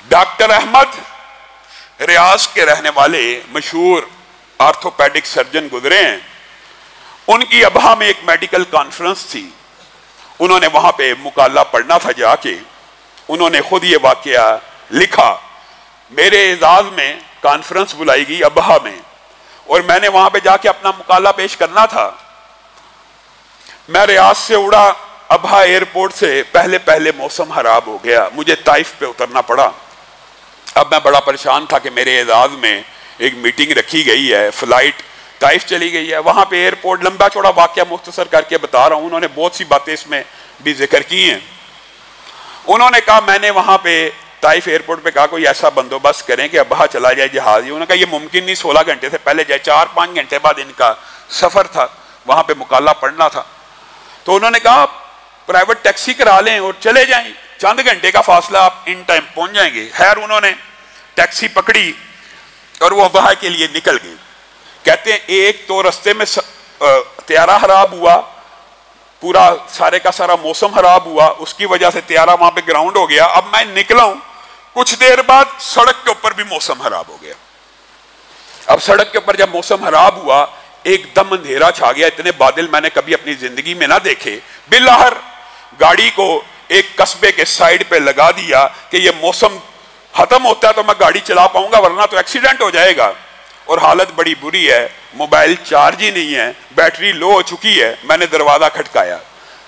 Doctor Ahmad ریاض کے رہنے والے مشہور آرتھوپیڈک سرجن گزرے ہیں. ان کی ابہا میں ایک میڈیکل کانفرنس تھی. انہوں نے وہاں پہ مقالہ پڑھنا تھا جا کے. انہوں نے خود یہ واقعہ لکھا. میرے اعزاز میں کانفرنس بلائی گئی ابہا میں, اور میں نے وہاں پہ جا کے اپنا مقالہ پیش کرنا تھا. میں ریاض سے اڑا. ابہا ایئرپورٹ سے پہلے موسم خراب ہو گیا. مجھے طائف پہ اترنا پڑا. اب میں بڑا پریشان تھا کہ میرے اعزاز میں ایک میٹنگ رکھی گئی ہے, فلائٹ طائف چلی گئی ہے. وہاں پہ ایئرپورٹ, لمبا چوڑا واقعہ مختصر کر کے بتا رہا ہوں, انہوں نے بہت سی باتیں اس میں بھی ذکر کی ہیں. انہوں نے کہا, میں نے وہاں پہ طائف ایئرپورٹ پہ کہا کوئی ایسا بندوبست کریں کہ ابہا چلا جائے جہاز. انہوں نے کہا یہ ممکن نہیں, 16 گھنٹے سے پہلے جائے. 4-5 گھنٹے بعد ان کا سفر تھا, وہاں پہ مقالہ پڑھنا تھا. تو انہوں نے کہا پرائیویٹ ٹیکسی کرا لیں اور چلے جائیں, چند گھنٹے کا فاصلہ, آپ ان ٹائم پہنچ جائیں گے. خیر انہوں نے ٹیکسی پکڑی اور وہ ابہا کے لیے نکل گئے. کہتے ہیں ایک تو رستے میں طیارہ خراب ہوا, پورا سارے کا سارا موسم خراب ہوا, اس کی وجہ سے طیارہ وہاں پہ گراؤنڈ ہو گیا. اب میں نکلا ہوں, کچھ دیر بعد سڑک کے اوپر بھی موسم خراب ہو گیا. اب سڑک کے اوپر جب موسم خراب ہوا, ایک دم اندھیرا چھا گیا. اتنے بادل میں نے کبھی اپنی زندگی میں نہ دیکھے. بالآخر گاڑی کو ایک قصبے کے سائیڈ پہ لگا دیا کہ یہ موسم ختم ہوتا ہے تو میں گاڑی چلا پاؤں گا, ورنہ تو ایکسیڈنٹ ہو جائے گا. اور حالت بڑی بری ہے, موبائل چارج ہی نہیں ہے, بیٹری لو ہو چکی ہے. میں نے دروازہ کھٹکایا,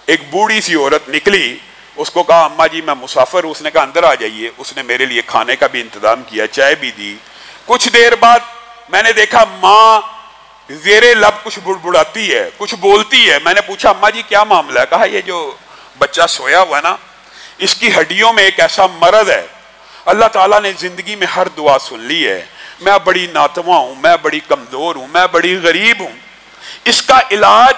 ایک بوڑھی سی عورت نکلی. اس کو کہا اماں جی میں مسافر ہوں. اس نے کہا اندر آ جائیے. اس نے میرے لیے کھانے کا بھی انتظام کیا, چائے بھی دی. کچھ دیر بعد میں نے دیکھا ماں زیر لب کچھ بڑبڑاتی ہے, کچھ بولتی ہے. میں نے پوچھا اماں جی کیا معاملہ ہے؟ کہا یہ جو بچہ سویا ہوا ہے نا, اس کی ہڈیوں میں ایک ایسا مرض ہے, اللہ تعالیٰ نے زندگی میں ہر دعا سن لی ہے. میں بڑی ناتواں ہوں, میں بڑی کمزور ہوں, میں بڑی غریب ہوں. اس کا علاج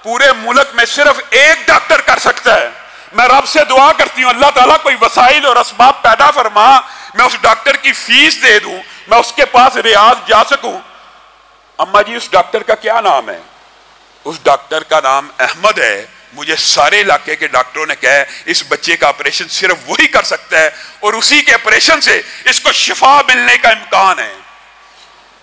پورے ملک میں صرف ایک ڈاکٹر کر سکتا ہے. میں رب سے دعا کرتی ہوں اللہ تعالیٰ کوئی وسائل اور اسباب پیدا فرما, میں اس ڈاکٹر کی فیس دے دوں, میں اس کے پاس ریاض جا سکوں. اماں جی اس ڈاکٹر کا کیا نام ہے؟ اس ڈاکٹر کا نام احمد ہے. مجھے سارے علاقے کے ڈاکٹروں نے کہا اس بچے کا آپریشن صرف وہی کر سکتا ہے, اور اسی کے آپریشن سے اس کو شفا ملنے کا امکان ہے.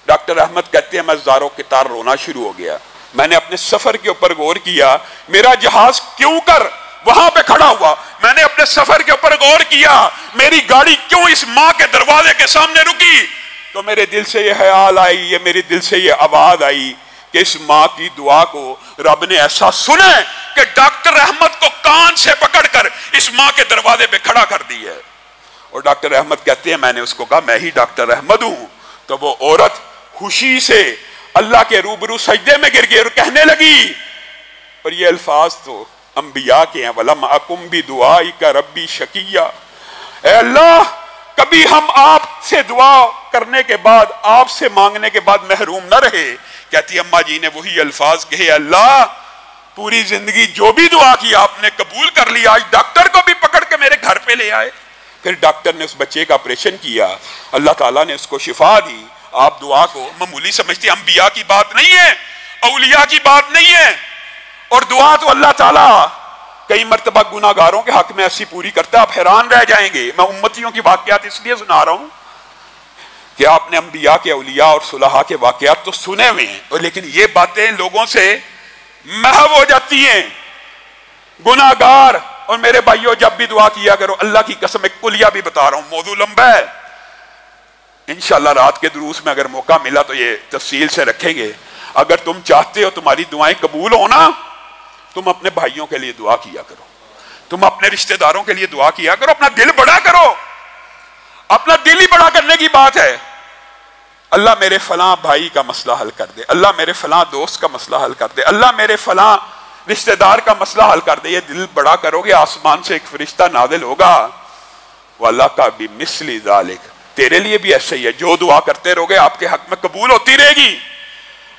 ڈاکٹر احمد کہتے ہیں میں زاروں کے تار رونا شروع ہو گیا. میں نے اپنے سفر کے اوپر غور کیا, میرا جہاز کیوں کر وہاں پہ کھڑا ہوا. میں نے اپنے سفر کے اوپر غور کیا, میری گاڑی کیوں اس ماں کے دروازے کے سامنے رکی. تو میرے دل سے یہ خیال آئی, یہ میرے دل سے یہ آواز آئی کہ اس ماں کی دعا کو رب نے ایسا سنا کہ ڈاکٹر احمد کو کان سے پکڑ کر اس ماں کے دروازے پہ کھڑا کر دی ہے. اور ڈاکٹر احمد کہتے ہیں میں نے اس کو کہا میں ہی ڈاکٹر احمد ہوں. تو وہ عورت خوشی سے اللہ کے روبرو سجدے میں گر گئی اور کہنے لگی, اور یہ الفاظ تو انبیاء کے ہیں, وَلَمْ أَكُمْ بِدُعَائِكَ رَبِّي شَقِيًّا, اے اللہ کبھی ہم آپ سے دعا کرنے کے بعد, آپ سے مانگنے کے بعد محروم نہ رہے. کہتی اماں جی نے وہی الفاظ کہے, اللہ پوری زندگی جو بھی دعا کی آپ نے قبول کر لیا, آج ڈاکٹر کو بھی پکڑ کے میرے گھر پہ لے آئے. پھر ڈاکٹر نے اس بچے کا آپریشن کیا, اللہ تعالیٰ نے اس کو شفا دی. آپ دعا کو معمولی سمجھتے, انبیاء کی بات نہیں ہے, اولیاء کی بات نہیں ہے. اور دعا تو اللہ تعالیٰ کئی مرتبہ گناہگاروں کے حق میں ایسی پوری کرتا ہے, آپ حیران رہ جائیں گے. میں امتیوں کی واقعات اس لیے سنا رہا ہوں کہ آپ نے انبیاء کے, اولیاء اور صلحاء کے واقعات تو سنے ہوئے ہیں, اور لیکن یہ باتیں لوگوں سے محو ہو جاتی ہیں. گناہگار. اور میرے بھائیوں جب بھی دعا کیا کرو, اللہ کی قسم ایک کلیہ بھی بتا رہا ہوں, موضوع لمبا ہے, انشاءاللہ رات کے دروس میں اگر موقع ملا تو یہ تفصیل سے رکھیں گے. اگر تم چاہتے ہو تمہاری دعائیں قبول ہونا, تم اپنے بھائیوں کے لیے دعا کیا کرو, تم اپنے رشتہ داروں کے لیے دعا کیا کرو, اپنا دل بڑا کرو. اپنا دل ہی بڑا کرنے کی بات ہے. اللہ میرے فلاں بھائی کا مسئلہ حل کر دے, اللہ میرے فلاں دوست کا مسئلہ حل کر دے, اللہ میرے فلاں رشتہ دار کا مسئلہ حل کر دے. یہ دل بڑا کرو گے, آسمان سے ایک فرشتہ نازل ہوگا, وَاللَّهَ كَ بِمِثْلِ ذَلِكَ, تیرے لیے بھی ایسے ہی ہے. جو دعا کرتے رہو گے آپ کے حق میں قبول ہوتی رہے گی,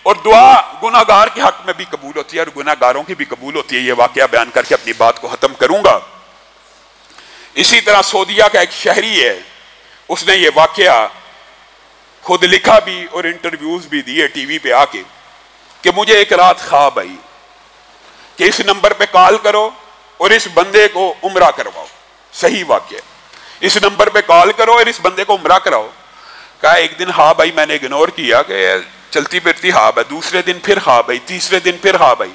اور دعا گناہگار کے حق میں بھی قبول ہوتی ہے اور گناہگاروں کی بھی قبول ہوتی ہے. یہ واقعہ بیان کر کے اپنی بات کو ختم کروں گا. اسی طرح سعودیہ کا ایک شہری ہے, اس نے یہ واقعہ خود لکھا بھی اور انٹرویوز بھی دیے ٹی وی پہ آ کے, کہ مجھے ایک رات خواب آئی کہ اس نمبر پہ کال کرو اور اس بندے کو عمرہ کرواؤ. صحیح واقعہ. اس نمبر پہ کال کرو اور اس بندے کو عمرہ کراؤ. کہا ایک دن ہاں بھائی میں نے اگنور کیا کہ چلتی پھرتی خواب ہے, دوسرے دن پھر خواب آئی, تیسرے دن پھر خواب آئی.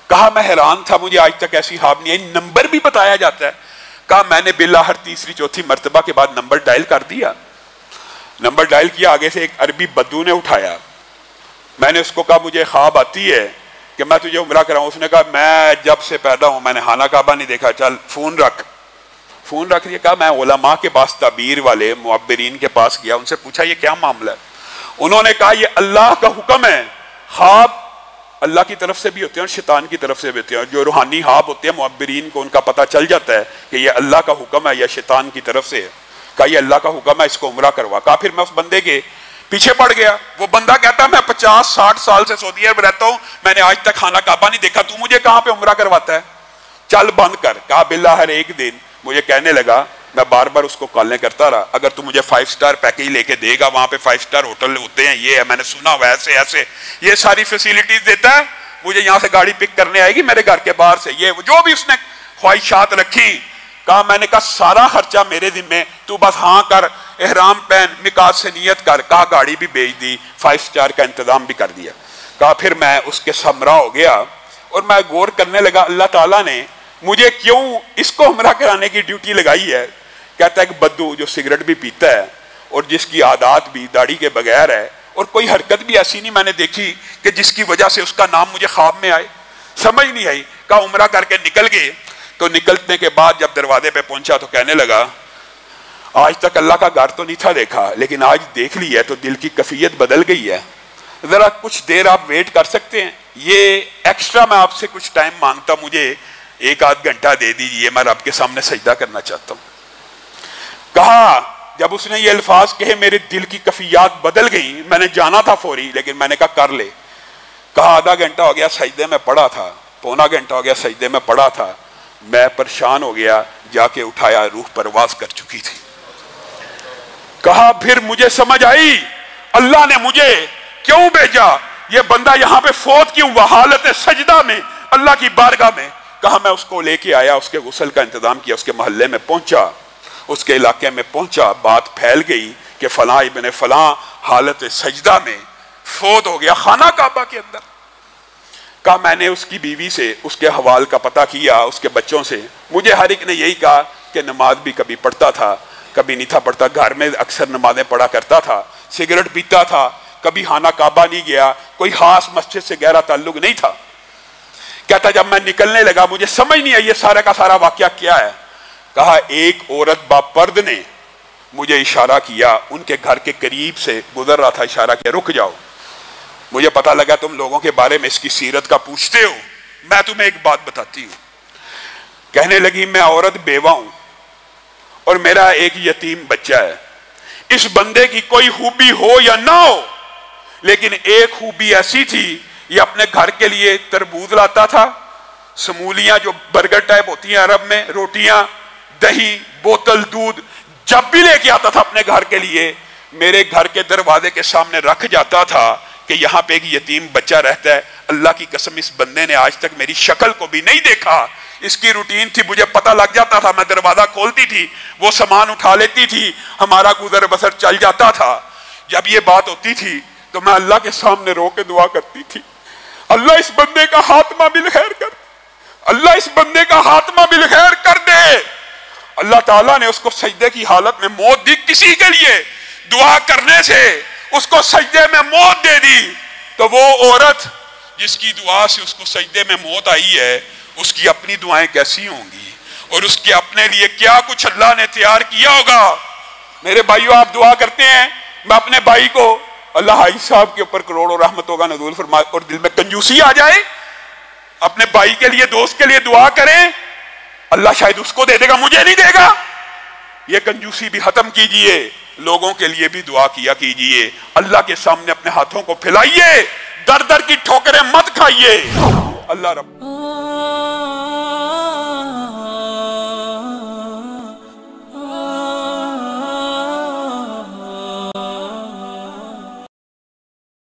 کہا میں حیران تھا, مجھے آج تک ایسی خواب نہیں آئی, نمبر بھی بتایا جاتا ہے. کہا میں نے بالآخر تیسری چوتھی مرتبہ کے بعد نمبر ڈائل کر دیا. نمبر ڈائل کیا, آگے سے ایک عربی بدو نے اٹھایا. میں نے اس کو کہا مجھے خواب آتی ہے کہ میں تجھے عمرہ کراؤں. اس نے کہا میں جب سے پیدا ہوں میں نے خانہ کعبہ نہیں دیکھا, چل فون رکھ. فون رکھ دیا. کہا میں علماء کے پاس, تعبیر والے معبرین کے پاس گیا, ان سے پوچھا یہ کیا معاملہ ہے. انہوں نے کہا یہ اللہ کا حکم ہے. خواب اللہ کی طرف سے بھی ہوتے ہیں اور شیطان کی طرف سے بھی ہوتے ہیں. جو روحانی خواب ہوتے ہیں معبرین کو ان کا پتہ چل جاتا ہے کہ یہ اللہ کا حکم ہے یا شیطان کی طرف سے ہے. کہا یہ اللہ کا حکم ہے, اس کو عمرہ کروا. کہا پھر میں اس بندے کے پیچھے پڑ گیا. وہ بندہ کہتا میں 50-60 سال سے سعودی عرب رہتا ہوں, میں نے آج تک خانہ کعبہ نہیں دیکھا, تو مجھے کہاں پہ عمرہ کرواتا ہے, چل بند کر. کہا بالآخر ایک دن مجھے کہنے لگا, میں بار بار اس کو کالیں کرتا رہا, اگر تو مجھے 5 سٹار پیکیج لے کے دے گا, وہاں پہ 5 سٹار ہوٹل ہوتے ہیں, یہ ہے میں نے سنا ہوا ایسے ایسے, یہ ساری فیسیلیٹیز دیتا ہے, مجھے یہاں سے گاڑی پک کرنے آئے گی میرے گھر کے باہر سے, یہ جو بھی اس نے خواہشات رکھی. کہا میں نے کہا سارا خرچہ میرے ذمے, تو بس ہاں کر, احرام پہن, میقات سے نیت کر. کہا گاڑی بھی بھیج دی, 5 سٹار کا انتظام بھی کر دیا. کہا پھر میں اس کے سمرا ہو گیا اور میں غور کرنے لگا اللہ تعالیٰ نے مجھے کیوں اس کو عمرہ کرانے کی ڈیوٹی لگائی ہے. کہتا ہے کہ بدو جو سگریٹ بھی پیتا ہے اور جس کی عادات بھی داڑھی کے بغیر ہے, اور کوئی حرکت بھی ایسی نہیں میں نے دیکھی کہ جس کی وجہ سے اس کا نام مجھے خواب میں آئے. سمجھ نہیں آئی. کہا عمرہ کر کے نکل گئے. تو نکلنے کے بعد جب دروازے پہ پہنچا تو کہنے لگا آج تک اللہ کا گھر تو نہیں تھا دیکھا, لیکن آج دیکھ لی ہے تو دل کی کیفیت بدل گئی ہے, ذرا کچھ دیر آپ ویٹ کر سکتے ہیں, یہ ایکسٹرا میں آپ سے کچھ ٹائم مانگتا, مجھے 1-8 گھنٹہ دے دیجئے, میں رب کے سامنے سجدہ کرنا چاہتا ہوں. کہا جب اس نے یہ الفاظ کہے میرے دل کی کیفیات بدل گئی, میں نے جانا تھا فوری لیکن میں نے کہا کر لے. کہا آدھا گھنٹہ ہو گیا سجدے میں پڑا تھا, پونا گھنٹہ ہو گیا سجدے میں پڑا تھا, میں پریشان ہو گیا, جا کے اٹھایا, روح پرواز کر چکی تھی. کہا پھر مجھے سمجھ آئی اللہ نے مجھے کیوں بھیجا, یہ بندہ یہاں پہ فوت کیوں ہوا حالت سجدہ میں اللہ کی بارگاہ میں. کہا میں اس کو لے کے آیا, اس کے غسل کا انتظام کیا, اس کے محلے میں پہنچا, اس کے علاقے میں پہنچا, بات پھیل گئی کہ فلاں ابن فلاں حالت سجدہ میں فوت ہو گیا خانہ کعبہ کے اندر. کہا میں نے اس کی بیوی سے اس کے حوال کا پتہ کیا, اس کے بچوں سے, مجھے ہر ایک نے یہی کہا کہ نماز بھی کبھی پڑھتا تھا کبھی نہیں تھا پڑھتا, گھر میں اکثر نمازیں پڑھا کرتا تھا, سگریٹ پیتا تھا, کبھی خانہ کعبہ نہیں گیا, کوئی خاص مسجد سے گہرا تعلق نہیں تھا. کہتا جب میں نکلنے لگا مجھے سمجھ نہیں آئی یہ سارا کا سارا واقعہ کیا ہے. کہا ایک عورت باپرد نے مجھے اشارہ کیا, ان کے گھر کے قریب سے گزر رہا تھا, اشارہ کیا رک جاؤ, مجھے پتا لگا تم لوگوں کے بارے میں اس کی سیرت کا پوچھتے ہو, میں تمہیں ایک بات بتاتی ہوں. کہنے لگی میں عورت بیوہ ہوں اور میرا ایک یتیم بچہ ہے. اس بندے کی کوئی خوبی ہو یا نہ ہو, لیکن ایک خوبی ایسی تھی, یہ اپنے گھر کے لیے تربوز لاتا تھا, سمولیاں جو برگر ٹائپ ہوتی ہیں عرب میں, روٹیاں, دہی, بوتل دودھ, جب بھی لے کے آتا تھا اپنے گھر کے لیے میرے گھر کے دروازے کے سامنے رکھ جاتا تھا کہ یہاں پہ ایک یتیم بچہ رہتا ہے. اللہ کی قسم اس بندے نے آج تک میری شکل کو بھی نہیں دیکھا. اس کی روٹین تھی, مجھے پتہ لگ جاتا تھا, میں دروازہ کھولتی تھی, وہ سامان اٹھا لیتی تھی, ہمارا گزر بسر چل جاتا تھا. جب یہ بات ہوتی تھی تو میں اللہ کے سامنے رو کے دعا کرتی تھی, اللہ اس بندے کا خاتمہ بالخیر کر, اللہ اس بندے کا خاتمہ بالخیر کر دے. اللہ تعالیٰ نے اس کو سجدے کی حالت میں موت دی, کسی کے لیے دعا کرنے سے اس کو سجدے میں موت دے دی. تو وہ عورت جس کی دعا سے اس کو سجدے میں موت آئی ہے, اس کی اپنی دعائیں کیسی ہوں گی, اور اس کے اپنے لیے کیا کچھ اللہ نے تیار کیا ہوگا. میرے بھائیوں آپ دعا کرتے ہیں, میں اپنے بھائی کو, اللہ حاجی صاحب کے اوپر کروڑوں رحمتوں کا نزول فرمائے, اور دل میں کنجوسی آ جائے, اپنے بھائی کے لیے دوست کے لیے دعا کریں, اللہ شاید اس کو دے دے گا, مجھے نہیں دے گا. یہ کنجوسی بھی ختم کیجئے, لوگوں کے لیے بھی دعا کیا کیجئے, اللہ کے سامنے اپنے ہاتھوں کو پھیلائیے, در در کی ٹھوکریں مت کھائیے. اللہ رب